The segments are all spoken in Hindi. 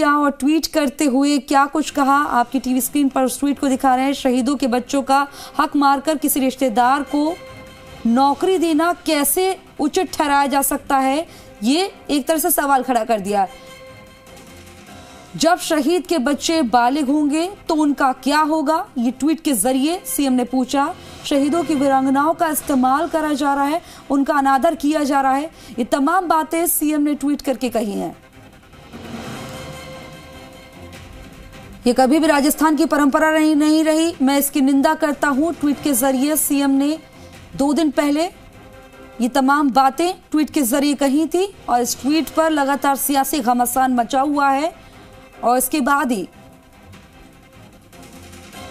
किया और ट्वीट करते हुए क्या कुछ कहा, आपकी टीवी स्क्रीन पर उस ट्वीट को दिखा रहे हैं। शहीदों के बच्चों का हक मारकर किसी रिश्तेदार को नौकरी देना कैसे उचित ठहराया जा सकता है, ये एक तरह से सवाल खड़ा कर दिया। जब शहीद के बच्चे बालिग होंगे तो उनका क्या होगा, ये ट्वीट के जरिए सीएम ने पूछा। शहीदों की वीरांगनाओं का इस्तेमाल करा जा रहा है, उनका अनादर किया जा रहा है, ये तमाम बातें सीएम ने ट्वीट करके कही हैं। ये कभी भी राजस्थान की परंपरा नहीं रही, मैं इसकी निंदा करता हूं। ट्वीट के जरिए सीएम ने 2 दिन पहले ये तमाम बातें ट्वीट के जरिए कही थी और इस ट्वीट पर लगातार सियासी घमासान मचा हुआ है। और इसके बाद ही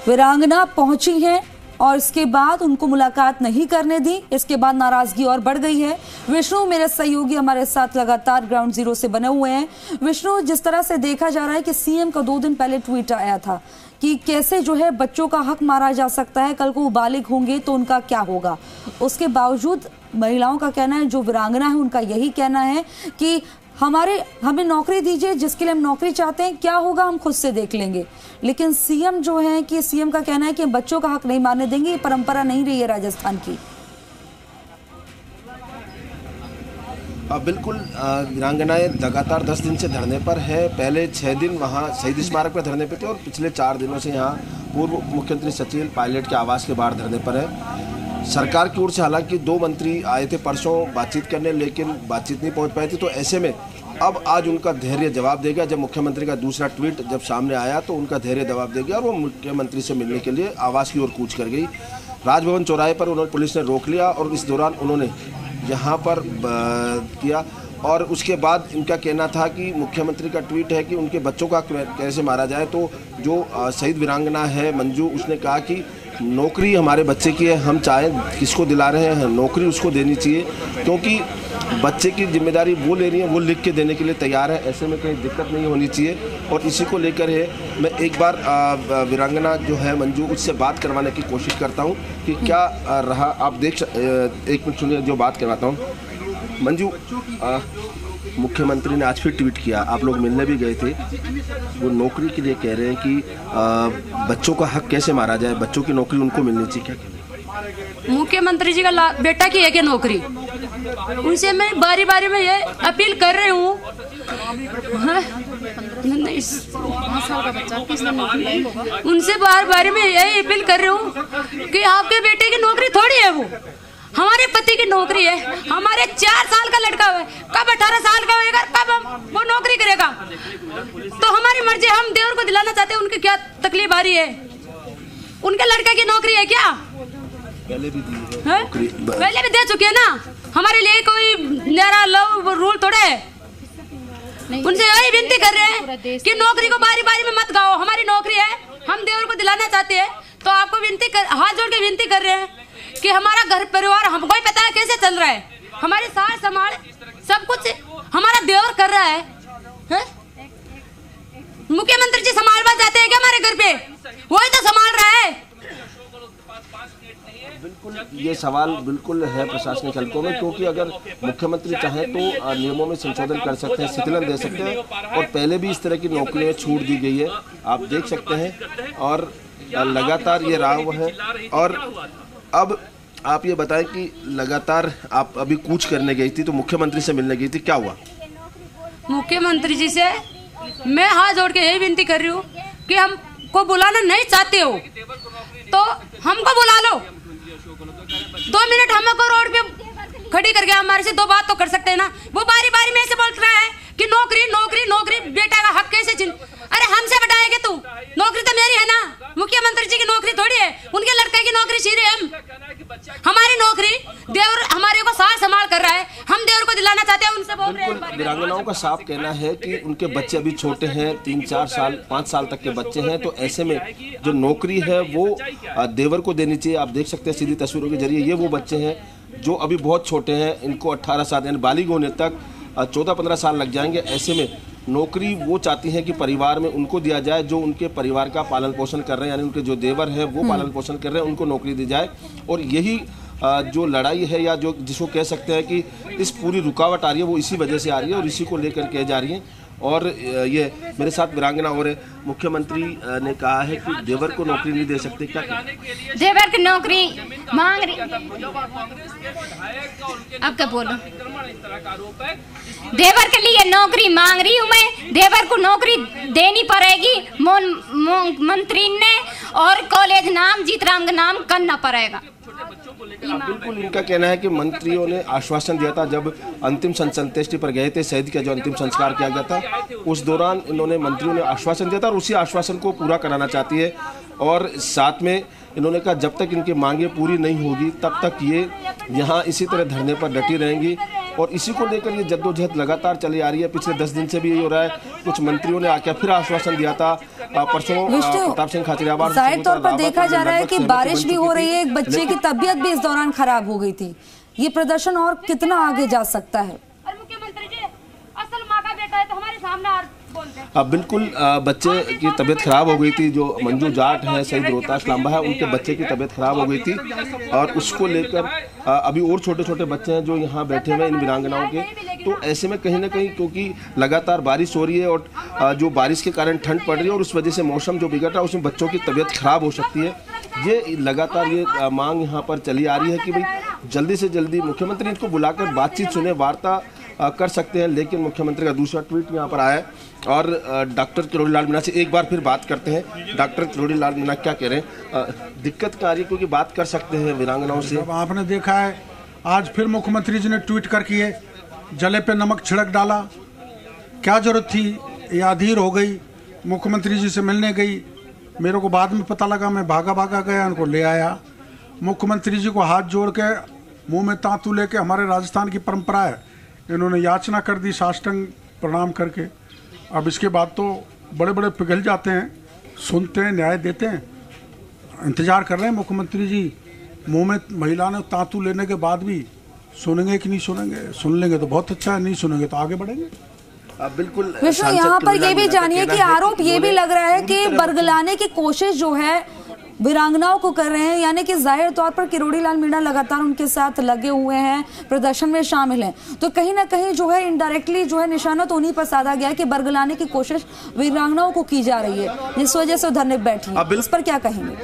वीरांगना पहुंची हैं और इसके बाद उनको मुलाकात नहीं करने दी। इसके बाद नाराजगी और बढ़ गई है। विष्णु मेरे सहयोगी हमारे साथ लगातार ग्राउंड जीरो से बने हुए हैं। विष्णु, जिस तरह से देखा जा रहा है कि सीएम का 2 दिन पहले ट्वीट आया था कि कैसे जो है बच्चों का हक मारा जा सकता है, कल को वो बालिग होंगे तो उनका क्या होगा। उसके बावजूद महिलाओं का कहना है, जो वीरांगना है उनका यही कहना है कि हमें नौकरी दीजिए, जिसके लिए हम नौकरी चाहते हैं, क्या होगा हम खुद से देख लेंगे। लेकिन सीएम जो है कि सीएम का कहना है कि बच्चों का हक नहीं मारने देंगे, ये परंपरा नहीं रही है राजस्थान की। बिल्कुल, वीरांगनाएं लगातार 10 दिन से धरने पर है। पहले 6 दिन वहां शहीद स्मारक पर धरने पे थे और पिछले 4 दिनों से यहां पूर्व मुख्यमंत्री सचिन पायलट के आवास के बाहर धरने पर है। सरकार की ओर से हालांकि 2 मंत्री आए थे परसों बातचीत करने, लेकिन बातचीत नहीं पहुंच पाई थी। तो ऐसे में अब आज उनका धैर्य जवाब देगा। जब मुख्यमंत्री का दूसरा ट्वीट जब सामने आया तो उनका धैर्य जवाब देगा और वो मुख्यमंत्री से मिलने के लिए आवास की ओर कूच कर गई। राजभवन चौराहे पर उन्होंने पुलिस ने रोक लिया और इस दौरान उन्होंने यहाँ पर किया। और उसके बाद इनका कहना था कि मुख्यमंत्री का ट्वीट है कि उनके बच्चों का कैसे मारा जाए। तो जो शहीद वीरांगना है मंजू, उसने कहा कि नौकरी हमारे बच्चे की है, हम चाहें किसको दिला रहे हैं नौकरी उसको देनी चाहिए, क्योंकि बच्चे की जिम्मेदारी वो ले रही है, वो लिख के देने के लिए तैयार है। ऐसे में कहीं दिक्कत नहीं होनी चाहिए। और इसी को लेकर है मैं एक बार वीरांगना जो है मंजू, उससे बात करवाने की कोशिश करता हूँ कि क्या रहा। आप एक मिनट सुनिए, जो बात करवाता हूँ। मंजू, मुख्यमंत्री ने आज फिर ट्वीट किया, आप लोग मिलने भी गए थे। वो नौकरी के लिए कह रहे हैं कि बच्चों का हक कैसे मारा जाए, बच्चों की नौकरी उनको मिलनी चाहिए, क्या कहना? मुख्यमंत्री जी का बेटा की है क्या नौकरी, उनसे मैं बारी बारी में ये अपील कर रही हूँ। उनसे बार बारी में यही अपील कर रही हूँ कि आपके बेटे की नौकरी थोड़ी है, वो हमारे पति की नौकरी है। हमारे 4 साल का लड़का है, कब 18 साल का होगा, कब वो नौकरी करेगा। तो हमारी मर्जी, हम देवर को दिलाना चाहते हैं। उनकी क्या तकलीफ आ रही है, उनके लड़के की नौकरी है क्या? पहले भी दी है, पहले भी दे चुके हैं ना। हमारे लिए कोई नया लव रूल थोड़े है। उनसे यही विनती कर रहे हैं कि नौकरी को बारी बारी में मत गाओ, हमारी नौकरी है, हम देवर को दिलाना चाहते हैं। तो आपको हाथ जोड़ के विनती कर रहे हैं कि हमारा घर परिवार हमको ही पता है कैसे चल रहा है। हमारी सास संभाल सब कुछ हमारा देवर कर रहा है, मुख्यमंत्री जी संभालना चाहते हैं क्या हमारे घर पे? वही तो संभाल रहा है। बिल्कुल, ये सवाल बिल्कुल है प्रशासनिक हलकों में, क्योंकि अगर मुख्यमंत्री चाहे तो नियमों में संशोधन कर सकते हैं, शिथिलन दे सकते हैं। और पहले भी इस तरह की नौकरियां छूट दी गई है, आप देख सकते हैं। और लगातार ये रहा हुआ है। और अब आप ये बताएं कि लगातार आप अभी कूच करने गई थी, तो मुख्यमंत्री से मिलने गई थी, क्या हुआ? मुख्यमंत्री जी से मैं हाथ जोड़ के यही विनती कर रही हूँ कि हमको बुलाना नहीं चाहते हो तो हमको बुला लो। 2 मिनट हमको रोड पे खड़ी करके हमारे से 2 बात तो कर सकते हैं ना। वो बारी बारी में ऐसे बोल रहा है कि नौकरी नौकरी नौकरी, बेटा का हक कैसे छीन। अरे हमसे बताएगा तू, नौकरी तो मेरी है ना, मुख्यमंत्री जी की नौकरी थोड़ी है। उनके लड़के की नौकरी सीधे हमारी नौकरी देवर हमारे को साथ संभाल कर रहा है, हम देवर को दिलाना चाहते हैं। उनसे बोल रहे हैं। वीरांगनाओं का साफ कहना है कि उनके बच्चे अभी छोटे हैं, 3, 4 साल 5 साल तक के बच्चे हैं। तो ऐसे में जो नौकरी है वो देवर को देनी चाहिए। आप देख सकते हैं सीधी तस्वीरों के जरिए, ये वो बच्चे हैं जो अभी बहुत छोटे हैं। इनको 18 साल यानी बालिग होने तक 14-15 साल लग जाएंगे। ऐसे में नौकरी वो चाहती हैं कि परिवार में उनको दिया जाए, जो उनके परिवार का पालन पोषण कर रहे हैं, यानी उनके जो देवर हैं वो पालन पोषण कर रहे हैं, उनको नौकरी दी जाए। और यही जो लड़ाई है, या जो जिसको कह सकते हैं कि इस पूरी रुकावट आ रही है, वो इसी वजह से आ रही है और इसी को लेकर के जा रही है। और ये मेरे साथ वीरांगना और मुख्यमंत्री ने कहा है कि देवर को नौकरी नहीं दे सकते, क्या देवर की नौकरी मांग रही, अब क्या बोलूं, देवर के लिए नौकरी मांग रही हूँ मैं, देवर को नौकरी देनी पड़ेगी मंत्री ने, और कॉलेज नाम जीतराम का नाम करना पड़ेगा। बिल्कुल इनका कहना है कि मंत्रियों ने आश्वासन दिया था जब अंतिम संत्येष्टि पर गए थे, शहीद का जो अंतिम संस्कार किया गया था उस दौरान इन्होंने मंत्रियों ने आश्वासन दिया था और उसी आश्वासन को पूरा कराना चाहती है। और साथ में इन्होंने कहा जब तक इनकी मांगे पूरी नहीं होगी तब तक ये यहाँ इसी तरह धरने पर डटी रहेंगी और इसी को लेकर ये जद्दोजहद लगातार चली आ रही है। पिछले 10 दिन से भी यही हो रहा है। कुछ मंत्रियों ने आकर फिर आश्वासन दिया था परसों, प्रताप सिंह खाचरियावाड़ जाहिर तौर पर देखा जा रहा है कि बारिश भी हो रही है, एक बच्चे की तबीयत भी इस दौरान खराब हो गई थी। ये प्रदर्शन और कितना आगे जा सकता है? और मुख्यमंत्री जी असल माँ का बेटा है तो हमारे सामने बिल्कुल बच्चे की तबीयत खराब हो गई थी। जो मंजू जाट है, शहीद रोहतास लांबा है, उनके बच्चे की तबीयत खराब हो गई थी और उसको लेकर अभी और छोटे छोटे बच्चे हैं जो यहाँ बैठे हुए हैं इन वीरांगनाओं के। तो ऐसे में कहीं ना कहीं क्योंकि लगातार बारिश हो रही है और जो बारिश के कारण ठंड पड़ रही है और उस वजह से मौसम जो बिगड़ रहा है उसमें बच्चों की तबीयत खराब हो सकती है। ये लगातार ये मांग यहाँ पर चली आ रही है कि भाई जल्दी से जल्दी मुख्यमंत्री इनको बुलाकर बातचीत सुने, वार्ता कर सकते हैं। लेकिन मुख्यमंत्री का दूसरा ट्वीट यहाँ पर आया है और डॉक्टर किरोड़ी लाल मीणा से एक बार फिर बात करते हैं। डॉक्टर किरोड़ी लाल मीणा क्या कह रहे हैं? दिक्कत क्या आ रही है क्योंकि बात कर सकते हैं वीरांगनाओं से। आपने देखा है आज फिर मुख्यमंत्री जी ने ट्वीट कर किए, जले पे नमक छिड़क डाला, क्या जरूरत थी? ये अधीर हो गई, मुख्यमंत्री जी से मिलने गई, मेरे को बाद में पता लगा, मैं भागा भागा गया, उनको ले आया। मुख्यमंत्री जी को हाथ जोड़ के मुँह में तांतू लेके, हमारे राजस्थान की परंपरा है, इन्होंने याचना कर दी साष्टांग प्रणाम करके। अब इसके बाद तो बड़े बड़े पिघल जाते हैं, सुनते हैं, न्याय देते हैं। इंतजार कर रहे हैं मुख्यमंत्री जी, मुंह में महिला ने तांतू लेने के बाद भी सुनेंगे कि नहीं सुनेंगे। सुन लेंगे तो बहुत अच्छा है, नहीं सुनेंगे तो आगे बढ़ेंगे। बिल्कुल विष्णु, यहाँ पर ये भी जानिए कि आरोप ये भी लग रहा है कि बरगलाने की कोशिश जो है वीरांगनाओं को कर रहे हैं, यानी कि जाहिर तौर पर किरोड़ी लाल मीणा लगातार उनके साथ लगे हुए हैं, प्रदर्शन में शामिल हैं। तो कहीं ना कहीं जो है इनडायरेक्टली जो है निशाना तो उन्हीं पर साधा गया कि बरगलाने की कोशिश वीरांगनाओं को की जा रही है, जिस वजह से धरने बैठी है। इस पर क्या कहेंगे?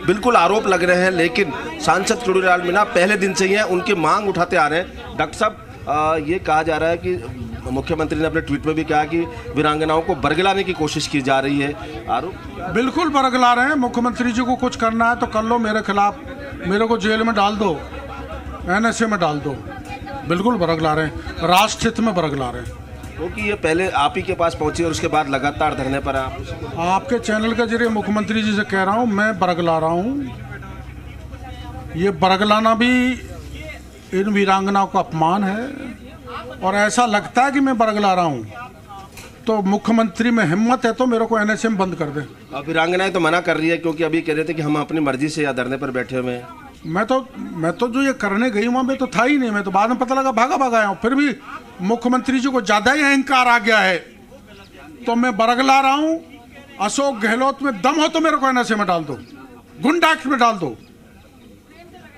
बिल्कुल आरोप लग रहे हैं, लेकिन सांसद किरोड़ी लाल मीणा पहले दिन से ही हैं, उनकी मांग उठाते आ रहे हैं। डॉक्टर साहब, ये कहा जा रहा है कि मुख्यमंत्री ने अपने ट्वीट में भी कहा कि वीरांगनाओं को बरगलाने की कोशिश की जा रही है। आरोप बिल्कुल बरगला रहे हैं। मुख्यमंत्री जी को कुछ करना है तो कर लो, मेरे खिलाफ, मेरे को जेल में डाल दो, NSA में डाल दो। बिल्कुल बरगला रहे हैं, राष्ट्रहित में बरगला रहे हैं। क्योंकि ये पहले आप ही के पास पहुंची और उसके बाद लगातार धरने पर आपके चैनल के जरिए मुख्यमंत्री जी से कह रहा हूँ, मैं बरगला रहा हूँ। ये बरगलाना भी इन वीरांगनाओं का अपमान है और ऐसा लगता है कि मैं बरगला रहा हूँ। तो मुख्यमंत्री में हिम्मत है तो मेरे को NSA में बंद कर दे। अब वीरांगनाएं तो मना कर रही है क्योंकि अभी कह रहे थे कि हम अपनी मर्जी से या धरने पर बैठे हुए हैं। मैं तो जो ये करने गई वहाँ में तो था ही नहीं, मैं तो बाद में पता लगा भागा भागा आया हूँ। फिर भी मुख्यमंत्री जी को ज्यादा ही अहंकार आ गया है तो मैं बरगला रहा हूँ। अशोक गहलोत में दम हो तो मेरे को NSA में डाल दो, गुंडा एक्ट में डाल दो।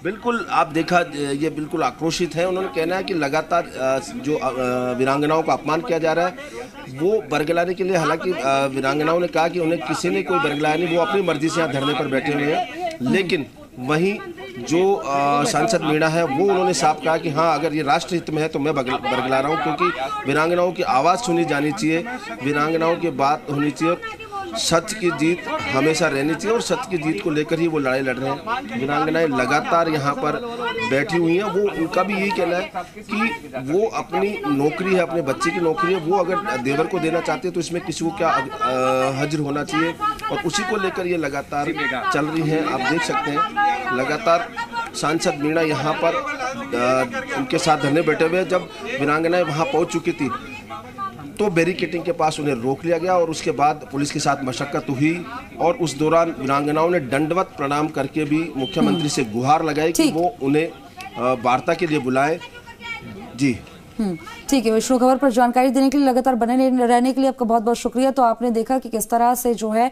बिल्कुल आप देखा, ये बिल्कुल आक्रोशित है। उन्होंने कहना है कि लगातार जो वीरांगनाओं का अपमान किया जा रहा है वो बरगलाने के लिए, हालांकि वीरांगनाओं ने कहा कि उन्हें किसी ने कोई बरगलाया नहीं, वो अपनी मर्जी से यहाँ धरने पर बैठे हुए हैं। लेकिन वहीं जो सांसद मीणा है वो उन्होंने साफ कहा कि हाँ, अगर ये राष्ट्रहित में है तो मैं बरगला रहा हूँ, क्योंकि वीरांगनाओं की आवाज़ सुनी जानी चाहिए, वीरांगनाओं की बात होनी चाहिए, सत्य की जीत हमेशा रहनी चाहिए और सत्य की जीत को लेकर ही वो लड़ाई लड़ रहे हैं। वीरांगनाएं लगातार यहाँ पर बैठी हुई हैं। वो उनका भी यही कहना है कि वो अपनी नौकरी है, अपने बच्चे की नौकरी है, वो अगर देवर को देना चाहते हैं तो इसमें किसी को क्या हजर होना चाहिए, और उसी को लेकर ये लगातार चल रही है। आप देख सकते हैं लगातार सांसद मीणा यहाँ पर उनके साथ धरने बैठे हुए। जब वीरांगनाएं वहाँ पहुँच चुकी थी तो बैरिकेडिंग के पास उन्हें रोक लिया गया और उसके बाद पुलिस के साथ मशक्कत हुई और उस दौरान वीरांगनाओं ने दंडवत प्रणाम करके भी मुख्यमंत्री से गुहार लगाई कि वो उन्हें वार्ता के लिए बुलाए। जी ठीक है विष्णु, खबर पर जानकारी देने के लिए, लगातार बने रहने के लिए आपका बहुत बहुत शुक्रिया। तो आपने देखा कि किस तरह से जो है